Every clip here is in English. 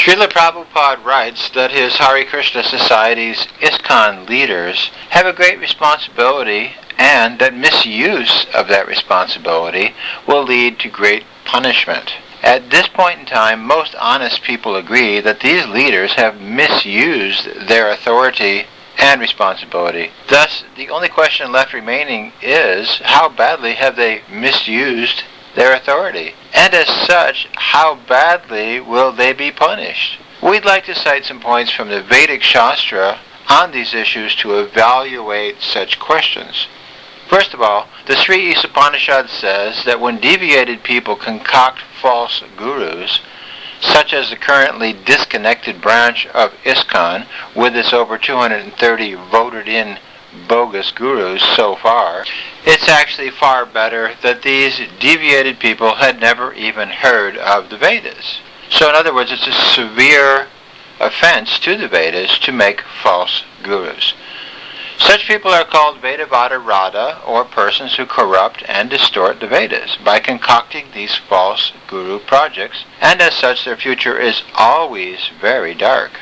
Srila Prabhupada writes that his Hare Krishna Society's ISKCON leaders have a great responsibility, and that misuse of that responsibility will lead to great punishment. At this point in time, most honest people agree that these leaders have misused their authority and responsibility. Thus, the only question left remaining is, how badly have they misused their authority? And as such, how badly will they be punished? We'd like to cite some points from the Vedic Shastra on these issues to evaluate such questions. First of all, the Sri Upanishad says that when deviated people concoct false gurus, such as the currently disconnected branch of ISKCON with its over 230 voted-in bogus gurus so far, it's actually far better that these deviated people had never even heard of the Vedas. So in other words, it's a severe offense to the Vedas to make false gurus. Such people are called Vedavada Radha, or persons who corrupt and distort the Vedas by concocting these false guru projects, and as such their future is always very dark.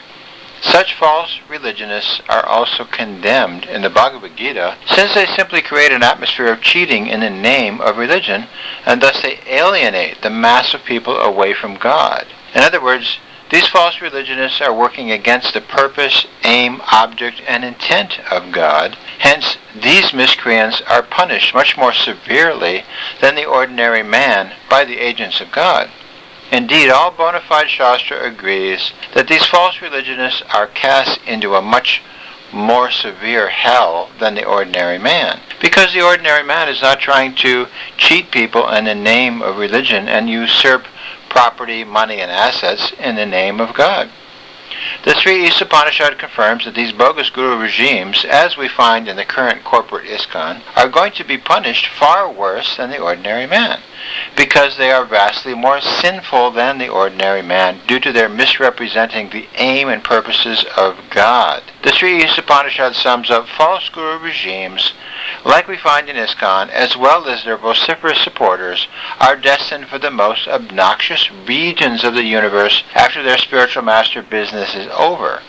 Such false religionists are also condemned in the Bhagavad Gita, since they simply create an atmosphere of cheating in the name of religion, and thus they alienate the mass of people away from God. In other words, these false religionists are working against the purpose, aim, object, and intent of God. Hence, these miscreants are punished much more severely than the ordinary man by the agents of God. Indeed, all bona fide Shastra agrees that these false religionists are cast into a much more severe hell than the ordinary man, because the ordinary man is not trying to cheat people in the name of religion and usurp property, money, and assets in the name of God. The Sri Upanishad confirms that these bogus guru regimes, as we find in the current corporate ISKCON, are going to be punished far worse than the ordinary man, because they are vastly more sinful than the ordinary man due to their misrepresenting the aim and purposes of God. The Sri Upanishad sums up false guru regimes, like we find in ISKCON, as well as their vociferous supporters, are destined for the most obnoxious regions of the universe after their spiritual master business is over.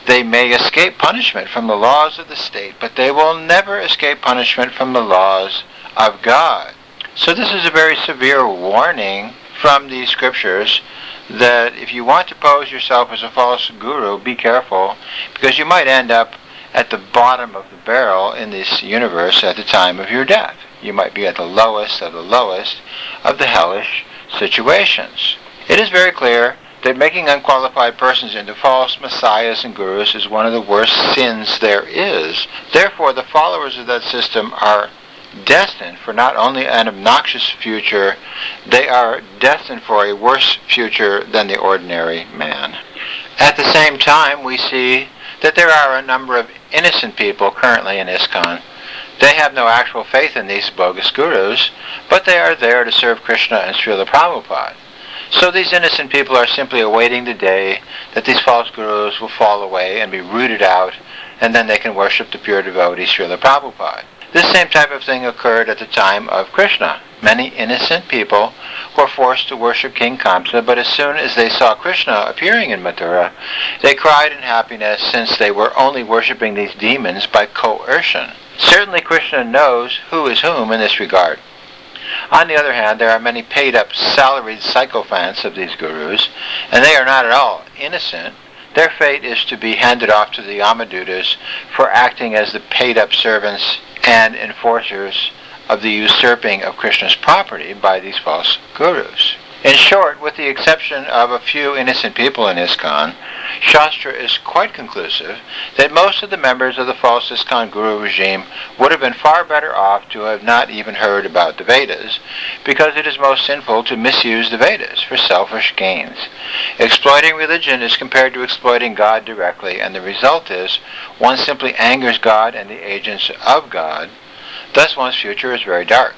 They may escape punishment from the laws of the state, but they will never escape punishment from the laws of God. So this is a very severe warning from these scriptures that if you want to pose yourself as a false guru, be careful, because you might end up at the bottom of the barrel in this universe at the time of your death. You might be at the lowest of the hellish situations. It is very clear that making unqualified persons into false messiahs and gurus is one of the worst sins there is. Therefore, the followers of that system are destined for not only an obnoxious future, they are destined for a worse future than the ordinary man. At the same time, we see that there are a number of innocent people currently in ISKCON. They have no actual faith in these bogus gurus, but they are there to serve Krishna and Srila Prabhupada. So these innocent people are simply awaiting the day that these false gurus will fall away and be rooted out, and then they can worship the pure devotee Srila Prabhupada. This same type of thing occurred at the time of Krishna. Many innocent people were forced to worship King Kamsa, but as soon as they saw Krishna appearing in Mathura, they cried in happiness, since they were only worshipping these demons by coercion. Certainly Krishna knows who is whom in this regard. On the other hand, there are many paid-up, salaried sycophants of these gurus, and they are not at all innocent. Their fate is to be handed off to the Yamadutas for acting as the paid-up servants and enforcers of the usurping of Krishna's property by these false gurus. In short, with the exception of a few innocent people in ISKCON, Shastra is quite conclusive that most of the members of the false ISKCON guru regime would have been far better off to have not even heard about the Vedas, because it is most sinful to misuse the Vedas for selfish gains. Exploiting religion is compared to exploiting God directly, and the result is one simply angers God and the agents of God. Thus one's future is very dark.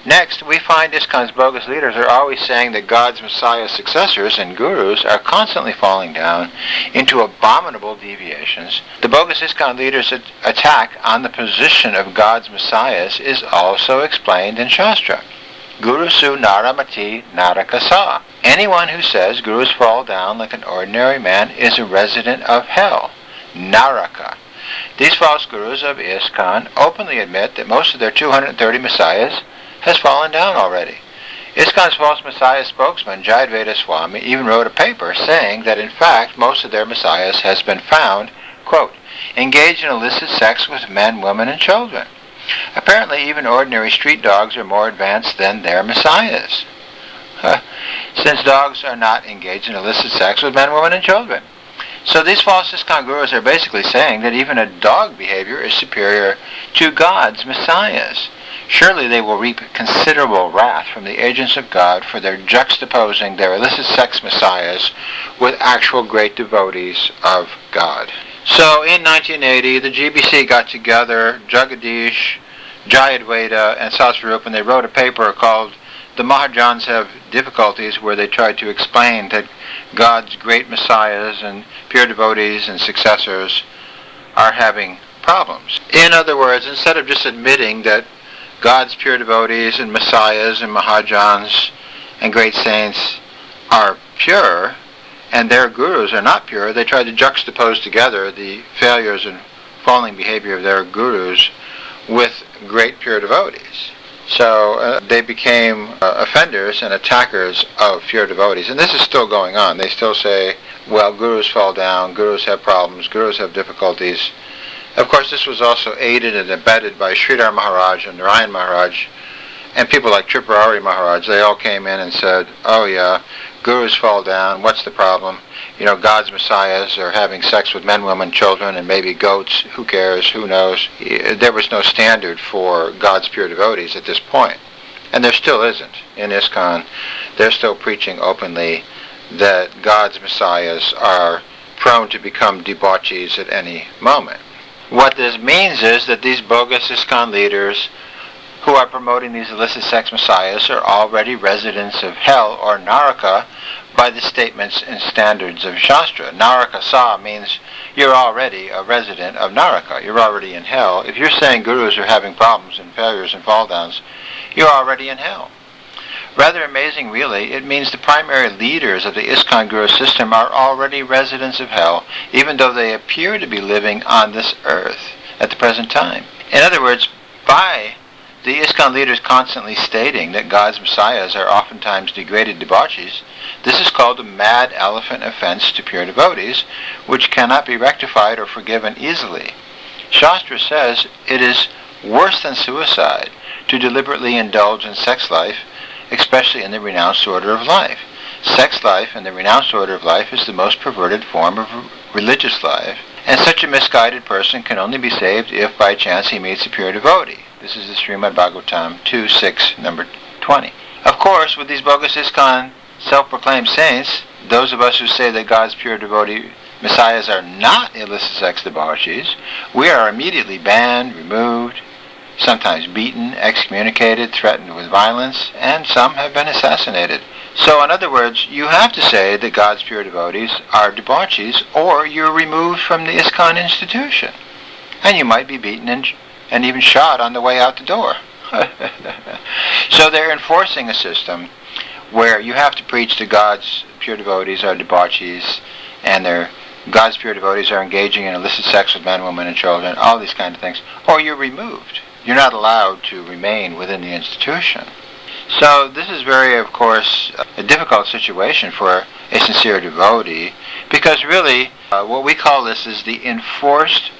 Next, we find ISKCON's bogus leaders are always saying that God's Messiah's successors and gurus are constantly falling down into abominable deviations. The bogus ISKCON leaders' attack on the position of God's Messiahs is also explained in Shastra. Guru su naramati narakasa. Anyone who says gurus fall down like an ordinary man is a resident of hell, Naraka. These false gurus of ISKCON openly admit that most of their 230 messiahs has fallen down already. ISKCON's false messiah spokesman, Jayadvaita Swami, even wrote a paper saying that in fact most of their messiahs has been found, quote, engaged in illicit sex with men, women, and children. Apparently even ordinary street dogs are more advanced than their messiahs, since dogs are not engaged in illicit sex with men, women, and children. So these false ISKCON gurus are basically saying that even a dog behavior is superior to God's messiahs. Surely they will reap considerable wrath from the agents of God for their juxtaposing their illicit sex messiahs with actual great devotees of God. So in 1980, the GBC got together, Jagadish, Jayadvaita, and Sasvarup, and they wrote a paper called The Mahajans Have Difficulties, where they tried to explain that God's great messiahs and pure devotees and successors are having problems. In other words, instead of just admitting that God's pure devotees and messiahs and mahajans and great saints are pure and their gurus are not pure, they tried to juxtapose together the failures and falling behavior of their gurus with great pure devotees. So they became offenders and attackers of pure devotees. And this is still going on. They still say, well, gurus fall down, gurus have problems, gurus have difficulties. Of course, this was also aided and abetted by Sridhar Maharaj and Narayan Maharaj, and people like Tripurari Maharaj. They all came in and said, oh yeah, gurus fall down, what's the problem? You know, God's messiahs are having sex with men, women, children, and maybe goats. Who cares? Who knows? There was no standard for God's pure devotees at this point. And there still isn't. In ISKCON, they're still preaching openly that God's messiahs are prone to become debauchees at any moment. What this means is that these bogus ISKCON leaders who are promoting these illicit sex messiahs are already residents of hell or Naraka by the statements and standards of Shastra. Naraka Sa means you're already a resident of Naraka. You're already in hell. If you're saying gurus are having problems and failures and fall downs, you're already in hell. Rather amazing, really. It means the primary leaders of the ISKCON Guru system are already residents of hell, even though they appear to be living on this earth at the present time. In other words, by the ISKCON leaders constantly stating that God's messiahs are oftentimes degraded debauchees, this is called a mad elephant offense to pure devotees, which cannot be rectified or forgiven easily. Shastra says it is worse than suicide to deliberately indulge in sex life, especially in the renounced order of life. Sex life in the renounced order of life is the most perverted form of religious life, and such a misguided person can only be saved if by chance he meets a pure devotee. This is the Srimad Bhagavatam 2.6, number 20. Of course, with these bogus ISKCON self-proclaimed saints, those of us who say that God's pure devotee messiahs are not illicit sex debauchees, we are immediately banned, removed, sometimes beaten, excommunicated, threatened with violence, and some have been assassinated. So in other words, you have to say that God's pure devotees are debauchees, or you're removed from the ISKCON institution. And you might be beaten and even shot on the way out the door. So they're enforcing a system where you have to preach that God's pure devotees are debauchees, and God's pure devotees are engaging in illicit sex with men, women, and children, all these kind of things, or you're removed. You're not allowed to remain within the institution. So this is very, of course, a difficult situation for a sincere devotee, because really what we call this is the enforced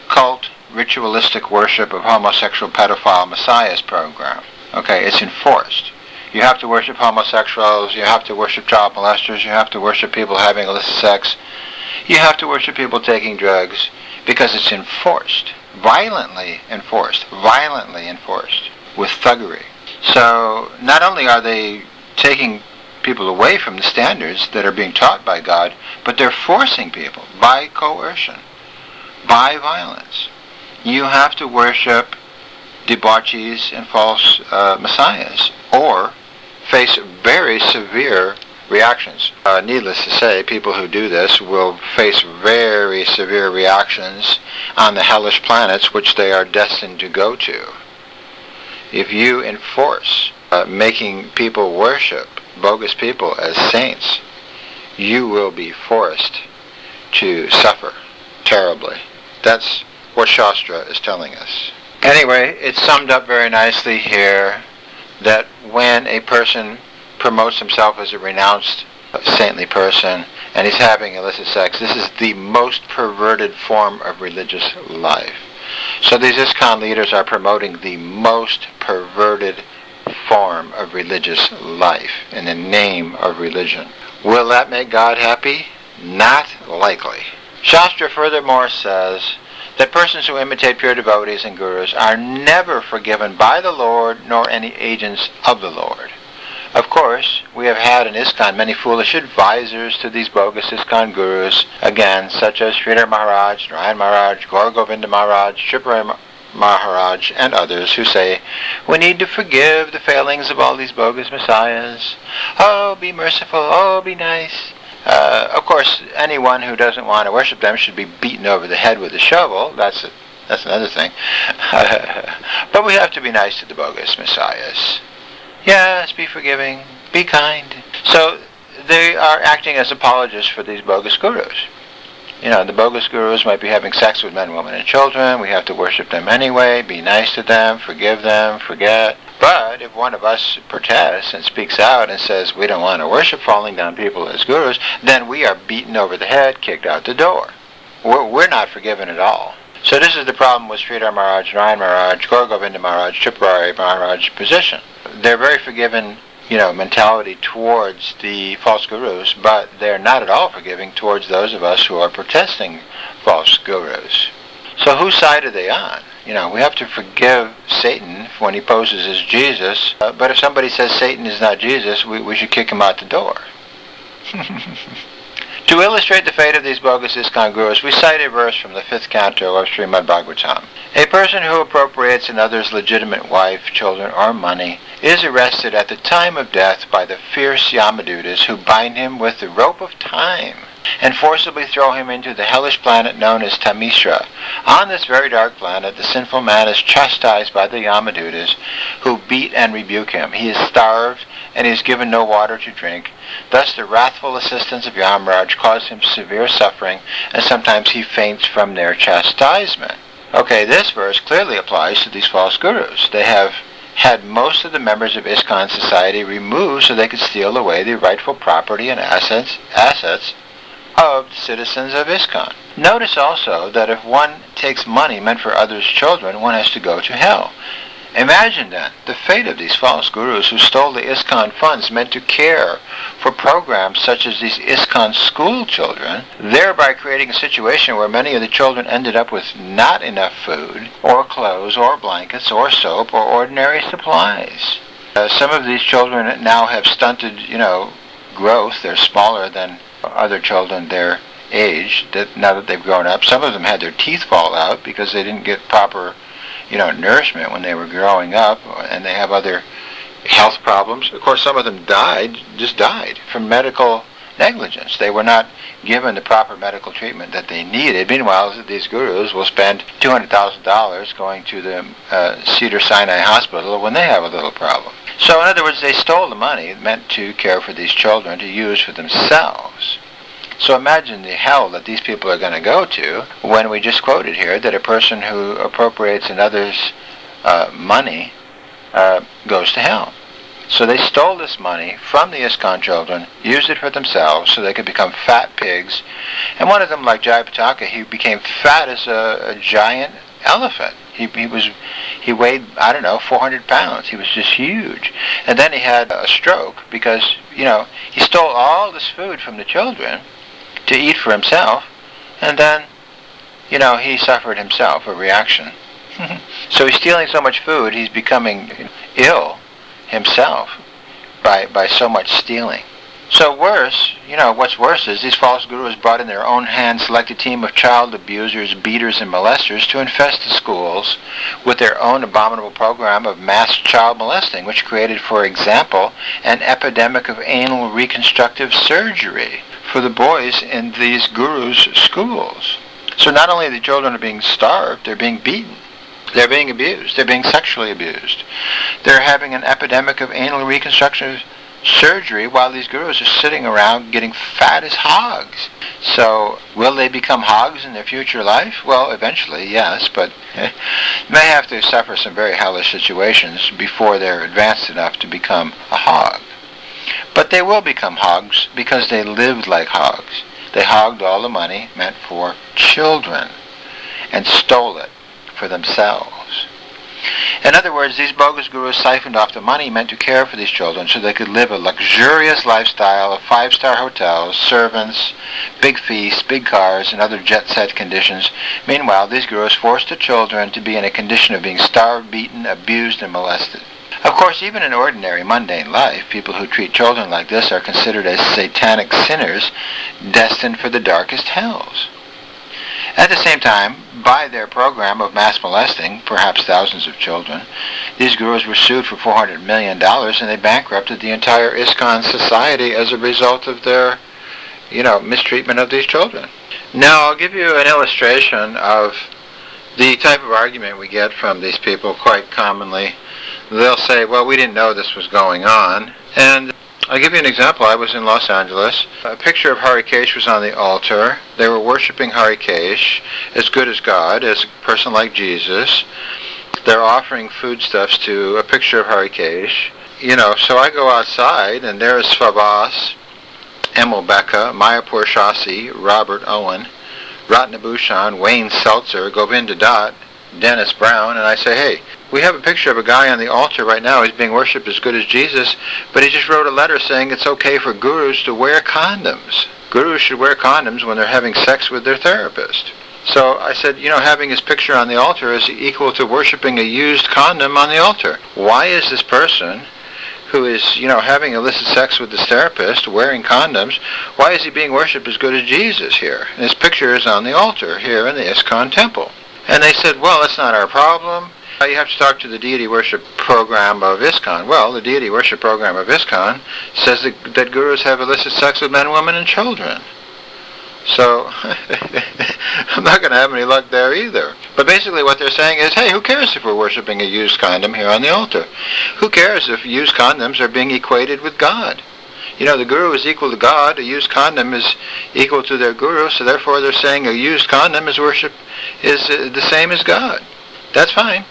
cult ritualistic worship of homosexual pedophile messiahs program. Okay, it's enforced. You have to worship homosexuals, you have to worship child molesters, you have to worship people having illicit sex, you have to worship people taking drugs, because it's enforced. Violently enforced, with thuggery. So not only are they taking people away from the standards that are being taught by God, but they're forcing people by coercion, by violence. You have to worship debauchees and false messiahs, or face very severe reactions. Needless to say, people who do this will face very severe reactions on the hellish planets which they are destined to go to. If you enforce making people worship bogus people as saints, you will be forced to suffer terribly. That's what Shastra is telling us. Anyway, it's summed up very nicely here that when a person promotes himself as a renounced saintly person and he's having illicit sex, this is the most perverted form of religious life. So these ISKCON leaders are promoting the most perverted form of religious life in the name of religion. Will that make God happy? Not likely. Shastra furthermore says that persons who imitate pure devotees and gurus are never forgiven by the Lord nor any agents of the Lord. Of course, we have had in ISKCON many foolish advisors to these bogus ISKCON gurus, again, such as Sridhar Maharaj, Narayan Maharaj, Gaur Govinda Maharaj, Tripura Maharaj, and others who say, we need to forgive the failings of all these bogus messiahs. Oh, be merciful. Oh, be nice. Of course, anyone who doesn't want to worship them should be beaten over the head with a shovel. That's another thing. But we have to be nice to the bogus messiahs. Yes, be forgiving, be kind. So they are acting as apologists for these bogus gurus. You know, the bogus gurus might be having sex with men, women, and children. We have to worship them anyway, be nice to them, forgive them, forget. But if one of us protests and speaks out and says we don't want to worship falling down people as gurus, then we are beaten over the head, kicked out the door. We're not forgiven at all. So this is the problem with Sridhar Maharaj, Narayan Maharaj, Gaur Govinda Maharaj, Tripura Maharaj position. They're very forgiving, mentality towards the false gurus, but they're not at all forgiving towards those of us who are protesting false gurus. So whose side are they on? We have to forgive Satan when he poses as Jesus, but if somebody says Satan is not Jesus, we should kick him out the door. To illustrate the fate of these bogus ISKCON gurus, we cite a verse from the 5th canto of Srimad Bhagavatam. A person who appropriates another's legitimate wife, children, or money is arrested at the time of death by the fierce Yamadutas who bind him with the rope of time and forcibly throw him into the hellish planet known as Tamisra. On this very dark planet, the sinful man is chastised by the Yamadutas who beat and rebuke him. He is starved and he is given no water to drink. Thus the wrathful assistants of Yamaraj cause him severe suffering, and sometimes he faints from their chastisement. Okay, this verse clearly applies to these false gurus. They have had most of the members of ISKCON society removed so they could steal away the rightful property and assets of citizens of ISKCON. Notice also that if one takes money meant for others' children, one has to go to hell. Imagine then the fate of these false gurus who stole the ISKCON funds meant to care for programs such as these ISKCON school children, thereby creating a situation where many of the children ended up with not enough food, or clothes, or blankets, or soap, or ordinary supplies. Some of these children now have stunted, growth. They're smaller than other children their age, now that they've grown up. Some of them had their teeth fall out because they didn't get proper nourishment when they were growing up, and they have other health problems. Of course, some of them just died from medical negligence. They were not given the proper medical treatment that they needed. Meanwhile, these gurus will spend $200,000 going to the Cedar Sinai Hospital when they have a little problem. So, in other words, they stole the money meant to care for these children to use for themselves. So imagine the hell that these people are going to go to when we just quoted here that a person who appropriates another's money goes to hell. So they stole this money from the ISKCON children, used it for themselves so they could become fat pigs. And one of them, like Jayapataka, he became fat as a giant elephant. He weighed, 400 pounds. He was just huge. And then he had a stroke because, he stole all this food from the children to eat for himself, and then, he suffered himself a reaction. So he's stealing so much food, he's becoming ill himself by so much stealing. So what's worse is these false gurus brought in their own hand selected team of child abusers, beaters, and molesters to infest the schools with their own abominable program of mass child molesting, which created, for example, an epidemic of anal reconstructive surgery for the boys in these gurus' schools. So not only the children are being starved, they're being beaten. They're being abused. They're being sexually abused. They're having an epidemic of anal reconstructive surgery while these gurus are sitting around getting fat as hogs. So will they become hogs in their future life? Well, eventually, yes, but may have to suffer some very hellish situations before they're advanced enough to become a hog. But they will become hogs because they lived like hogs. They hogged all the money meant for children and stole it for themselves. In other words, these bogus gurus siphoned off the money meant to care for these children so they could live a luxurious lifestyle of 5-star hotels, servants, big feasts, big cars, and other jet-set conditions. Meanwhile, these gurus forced the children to be in a condition of being starved, beaten, abused, and molested. Of course, even in ordinary, mundane life, people who treat children like this are considered as satanic sinners destined for the darkest hells. At the same time, by their program of mass molesting, perhaps thousands of children, these gurus were sued for $400 million and they bankrupted the entire ISKCON society as a result of their, mistreatment of these children. Now, I'll give you an illustration of the type of argument we get from these people quite commonly. They'll say, well, we didn't know this was going on. And I'll give you an example. I was in Los Angeles. A picture of Harikesh was on the altar. They were worshiping Harikesh, as good as God, as a person like Jesus. They're offering foodstuffs to a picture of Harikesh. So I go outside, and there's Svabas, Emil Becca, Mayapur Shasi, Robert Owen, Ratnabhushan, Wayne Seltzer, Govinda Dutt, Dennis Brown, and I say, hey, we have a picture of a guy on the altar right now. He's being worshipped as good as Jesus, but he just wrote a letter saying it's okay for gurus to wear condoms. Gurus should wear condoms when they're having sex with their therapist. So I said, having his picture on the altar is equal to worshiping a used condom on the altar. Why is this person who is, having illicit sex with his therapist, wearing condoms, why is he being worshipped as good as Jesus here? And his picture is on the altar here in the ISKCON temple. And they said, well, that's not our problem. You have to talk to the deity worship program of ISKCON. Well, the deity worship program of ISKCON says that gurus have illicit sex with men, women, and children. So, I'm not going to have any luck there either. But basically what they're saying is, hey, who cares if we're worshiping a used condom here on the altar? Who cares if used condoms are being equated with God? The guru is equal to God. A used condom is equal to their guru, so therefore they're saying a used condom is the same as God. That's fine.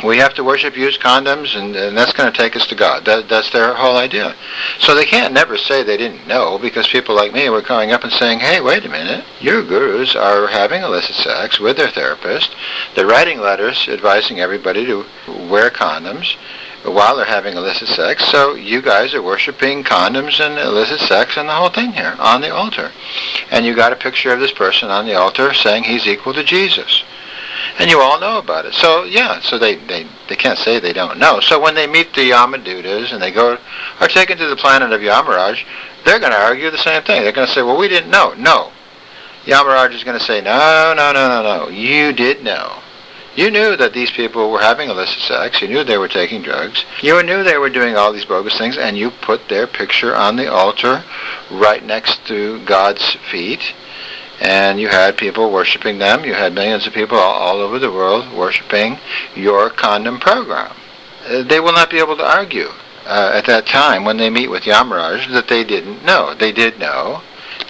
We have to worship used condoms, and that's going to take us to God. That's their whole idea. So they can't never say they didn't know, because people like me were coming up and saying, hey, wait a minute, your gurus are having illicit sex with their therapist. They're writing letters advising everybody to wear condoms while they're having illicit sex, so you guys are worshiping condoms and illicit sex and the whole thing here on the altar. And you got a picture of this person on the altar saying he's equal to Jesus. And you all know about it. So, yeah, so they can't say they don't know. So when they meet the Yamadutas and they are taken to the planet of Yamaraj, they're going to argue the same thing. They're going to say, well, we didn't know. No. Yamaraj is going to say, no. You did know. You knew that these people were having illicit sex. You knew they were taking drugs. You knew they were doing all these bogus things, and you put their picture on the altar right next to God's feet. And you had people worshiping them. You had millions of people all over the world worshiping your condom program. They will not be able to argue at that time when they meet with Yamaraj that they didn't know. They did know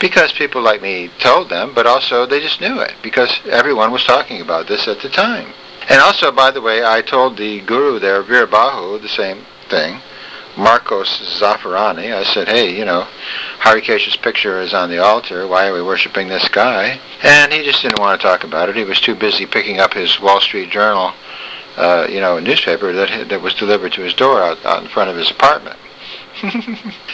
because people like me told them, but also they just knew it because everyone was talking about this at the time. And also, by the way, I told the guru there, Veerbahu, the same thing, Marcos Zaffarani. I said, hey, Harikesh's picture is on the altar. Why are we worshiping this guy? And he just didn't want to talk about it. He was too busy picking up his Wall Street Journal, newspaper that was delivered to his door out in front of his apartment.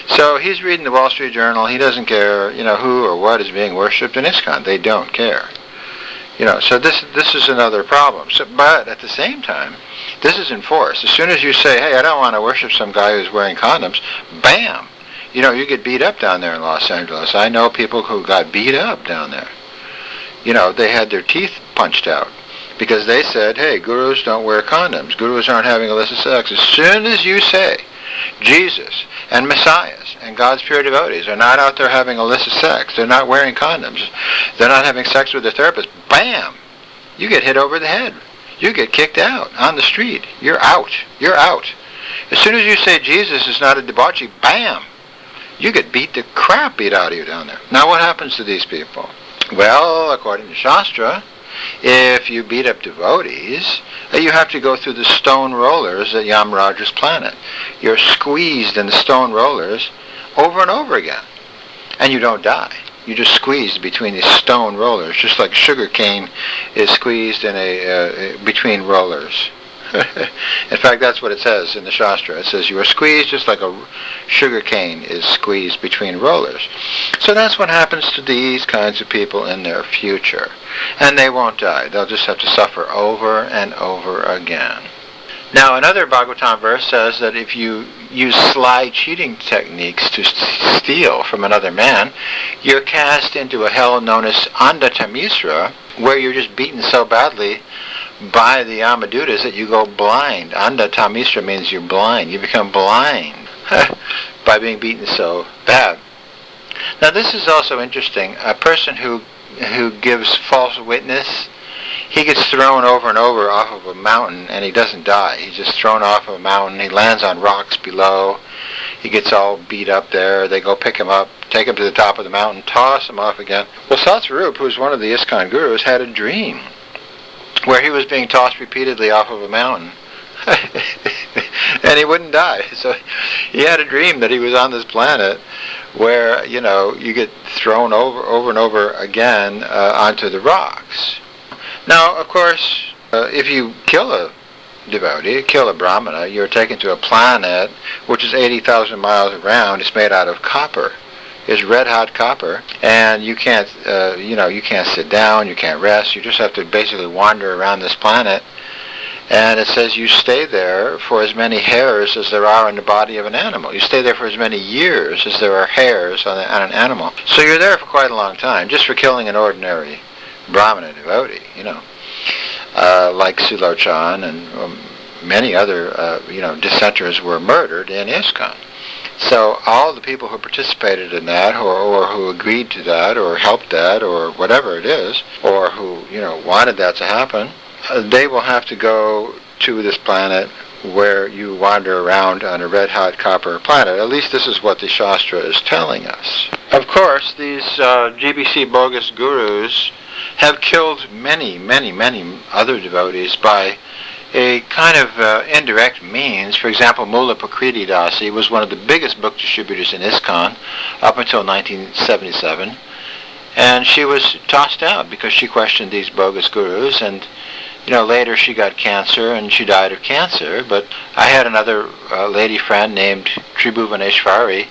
So he's reading the Wall Street Journal. He doesn't care, who or what is being worshipped in ISKCON. They don't care. So this is another problem. But at the same time, this is enforced. As soon as you say, hey, I don't want to worship some guy who's wearing condoms, bam! You get beat up down there in Los Angeles. I know people who got beat up down there. They had their teeth punched out because they said, hey, gurus don't wear condoms. Gurus aren't having illicit sex. As soon as you say Jesus and messiahs and God's pure devotees are not out there having illicit sex, they're not wearing condoms, they're not having sex with their therapist, bam! You get hit over the head. You get kicked out on the street. You're out. You're out. As soon as you say Jesus is not a debauchee, bam! You get beat the crap beat out of you down there. Now what happens to these people? Well, according to Shastra, if you beat up devotees, you have to go through the stone rollers at Yamraja's planet. You're squeezed in the stone rollers over and over again. And you don't die. You just squeezed between these stone rollers, just like sugar cane is squeezed in between rollers. In fact, that's what it says in the Shastra. It says you are squeezed just like a sugar cane is squeezed between rollers. So that's what happens to these kinds of people in their future. And they won't die. They'll just have to suffer over and over again. Now, another Bhagavatam verse says that if you use sly cheating techniques to steal from another man, you're cast into a hell known as Andhatamisra, where you're just beaten so badly by the Yamadutas that you go blind. Andhatamisra means you're blind. You become blind by being beaten so bad. Now, this is also interesting. A person who gives false witness, he gets thrown over and over off of a mountain, and he doesn't die. He's just thrown off of a mountain. He lands on rocks below. He gets all beat up there. They go pick him up, take him to the top of the mountain, toss him off again. Well, Satsarup, who's one of the ISKCON gurus, had a dream where he was being tossed repeatedly off of a mountain. And he wouldn't die. So he had a dream that he was on this planet where, you get thrown over and over again onto the rocks. Now, of course, if you kill a devotee, kill a brahmana, you're taken to a planet which is 80,000 miles around. It's made out of copper. It's red-hot copper, and you can't, you can't sit down, you can't rest. You just have to basically wander around this planet. And it says you stay there for as many hairs as there are in the body of an animal. You stay there for as many years as there are hairs on an animal. So you're there for quite a long time, just for killing an ordinary Brahmana devotee, like Sulochan and many other, dissenters were murdered in ISKCON. So all the people who participated in that, or who agreed to that, or helped that, or whatever it is, or who, wanted that to happen, they will have to go to this planet where you wander around on a red-hot copper planet. At least this is what the Shastra is telling us. Of course, these GBC bogus gurus have killed many, many, many other devotees by a kind of indirect means. For example, Mula Prakriti Dasi was one of the biggest book distributors in ISKCON up until 1977. And she was tossed out because she questioned these bogus gurus, and later she got cancer and she died of cancer. But I had another lady friend named Tribhuvaneshwari.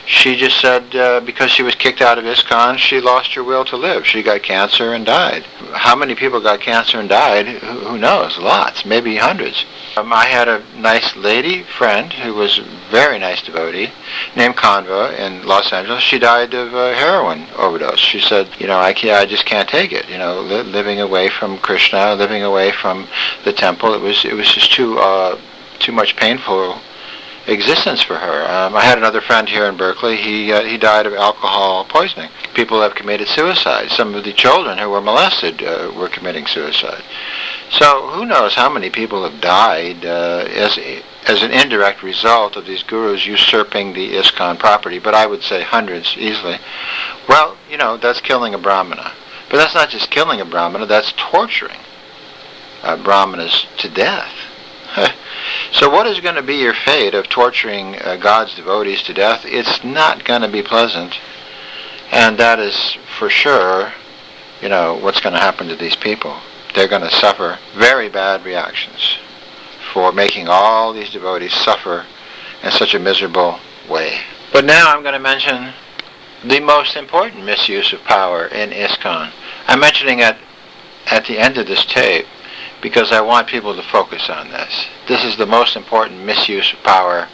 She just said because she was kicked out of ISKCON, she lost her will to live. She got cancer and died. How many people got cancer and died? Who knows? Lots, maybe hundreds. I had a nice lady friend who was a very nice devotee named Kanva in Los Angeles. She died of heroin overdose. She said, I just can't take it. Living away from Krishna, living away from the temple, it was just too much painful existence for her. I had another friend here in Berkeley. He died of alcohol poisoning. People have committed suicide. Some of the children who were molested were committing suicide. So who knows how many people have died as an indirect result of these gurus usurping the ISKCON property, but I would say hundreds easily. Well, that's killing a brahmana. But that's not just killing a brahmana, that's torturing brahmanas to death. So what is going to be your fate of torturing God's devotees to death? It's not going to be pleasant. And that is for sure, what's going to happen to these people. They're going to suffer very bad reactions for making all these devotees suffer in such a miserable way. But now I'm going to mention the most important misuse of power in ISKCON. I'm mentioning it at the end of this tape because I want people to focus on this. This is the most important misuse of power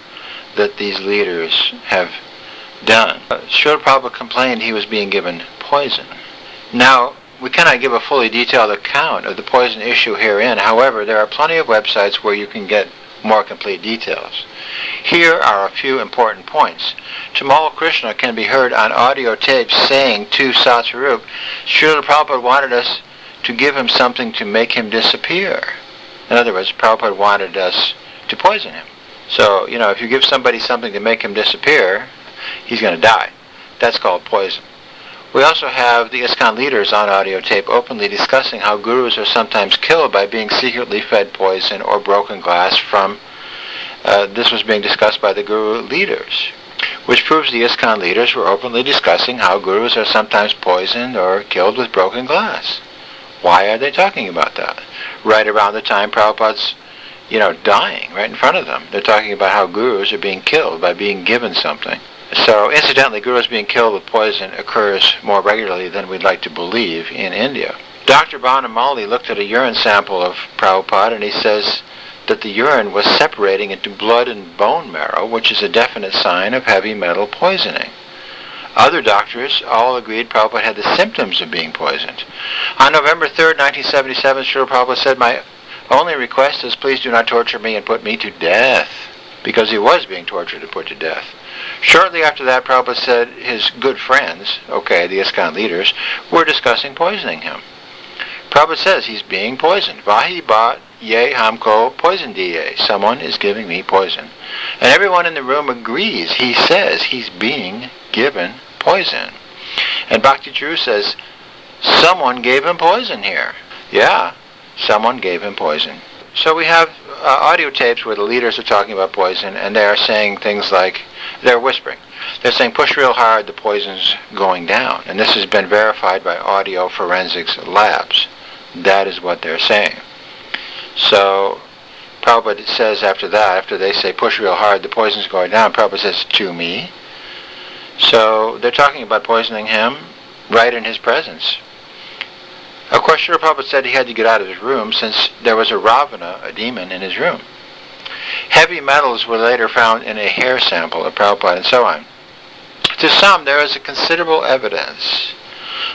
that these leaders have done. Srila Prabhupada complained he was being given poison. Now, we cannot give a fully detailed account of the poison issue herein. However, there are plenty of websites where you can get more complete details. Here are a few important points. Tamal Krishna can be heard on audio tapes saying to Satsarup, Srila Prabhupada wanted us to give him something to make him disappear. In other words, Prabhupada wanted us to poison him. So, if you give somebody something to make him disappear, he's going to die. That's called poison. We also have the ISKCON leaders on audio tape openly discussing how gurus are sometimes killed by being secretly fed poison or broken glass from, this was being discussed by the guru leaders, which proves the ISKCON leaders were openly discussing how gurus are sometimes poisoned or killed with broken glass. Why are they talking about that? Right around the time Prabhupada's, dying right in front of them. They're talking about how gurus are being killed by being given something. So, incidentally, gurus being killed with poison occurs more regularly than we'd like to believe in India. Dr. Banamali looked at a urine sample of Prabhupada, and he says that the urine was separating into blood and bone marrow, which is a definite sign of heavy metal poisoning. Other doctors all agreed Prabhupada had the symptoms of being poisoned. On November 3rd, 1977, Srila Prabhupada said, "My only request is please do not torture me and put me to death," because he was being tortured and put to death. Shortly after that, Prabhupada said his good friends, the ISKCON leaders, were discussing poisoning him. Prabhupada says he's being poisoned. Vahi bat ye hamko poison diye. Someone is giving me poison. And everyone in the room agrees. He says he's being given poison. And Bhakti Drew says, someone gave him poison here. Yeah, someone gave him poison. So we have audio tapes where the leaders are talking about poison, and they are saying things like, they're whispering. They're saying, push real hard, the poison's going down. And this has been verified by audio forensics labs. That is what they're saying. So Prabhupada says after that, after they say, push real hard, the poison's going down, Prabhupada says, to me. So they're talking about poisoning him right in his presence. Of course, Srila Prabhupada said he had to get out of his room since there was a Ravana, a demon, in his room. Heavy metals were later found in a hair sample of Prabhupada and so on. To some, there is a considerable evidence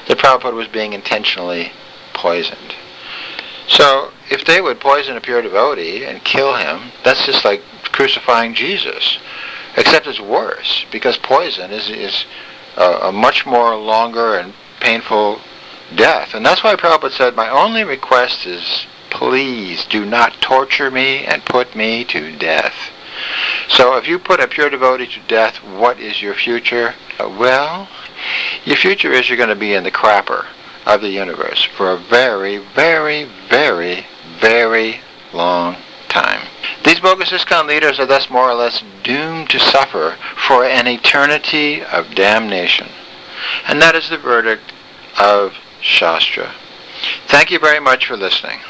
that Prabhupada was being intentionally poisoned. So, if they would poison a pure devotee and kill him, that's just like crucifying Jesus. Except it's worse, because poison is a much more longer and painful death. And that's why Prabhupada said, my only request is, please do not torture me and put me to death. So if you put a pure devotee to death, what is your future? Well, your future is you're going to be in the crapper of the universe for a very, very, very, very long time. These bogus ISKCON leaders are thus more or less doomed to suffer for an eternity of damnation. And that is the verdict of Shastra. Thank you very much for listening.